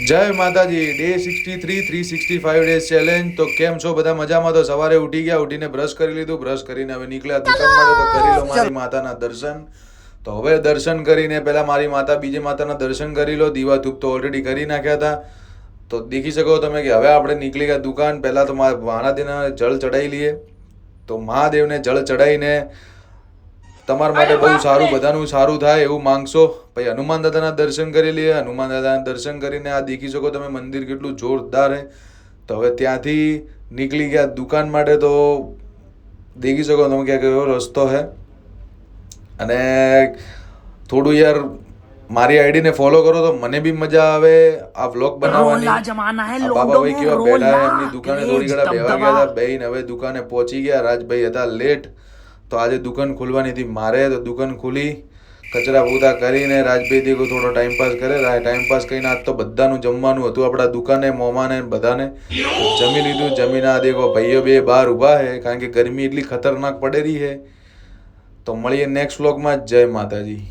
જય માતાજી. Day 63 365 days challenge. તો કેમ છો બધા? મજામાં? તો સવારે ઉઠી ગયા, ઉઠીને બ્રશ કરી લીધું, બ્રશ કરીને હવે નીકળ્યા દુકાન માટે. તો કરી લો મારી માતાના દર્શન. તો હવે દર્શન કરીને પહેલા મારી માતા, બીજે માતાના દર્શન કરી લો. દીવા ધૂપ તો ઓલરેડી કરી નાખ્યા હતા. તો દેખી શકો તમે કે હવે આપણે નીકળી ગયા દુકાન. પહેલાં તો મહાદેવને જળ ચડાવી લઈએ. તો મહાદેવને જળ ચડાવીને તમારા માટે બહુ સારું, બધાનું સારું થાય એવું માંગશો. પછી હનુમાન દાદાના દર્શન કરી લઈએ. હનુમાન દાદાના દર્શન કરીને આ દેખી શકો તમે મંદિર કેટલું જોરદાર છે. તો હવે ત્યાંથી નીકળી ગયા દુકાન માટે. તો દેખી શકો તમે કે કેવો રસ્તો છે. અને થોડું યાર મારી આઈડીને ફોલો કરો તો મને બી મજા આવે આ વ્લોગ બનાવવાની. આ બાબાભાઈ કેવા બેઠા એમની દુકાને થોડી ઘણા બેવા ગયા હતા. બેહીને હવે દુકાને પહોંચી ગયા. રાજભાઈ હતા લેટ, તો આજે દુકાન ખુલવાની હતી મારે. તો દુકાન ખુલી, કચરા પૂતા કરીને રાજભાઈ દેખો થોડો ટાઈમપાસ કરે. ટાઈમપાસ કરીને આજ તો બધાનું જમવાનું હતું આપણા દુકાને, મોમાને બધાને જમી લીધું. જમીને આ દેખો ભાઈઓ બે બહાર ઊભા છે, કારણ કે ગરમી એટલી ખતરનાક પડેલી છે. તો મળીએ નેક્સ્ટ વ્લોગમાં. જય માતાજી.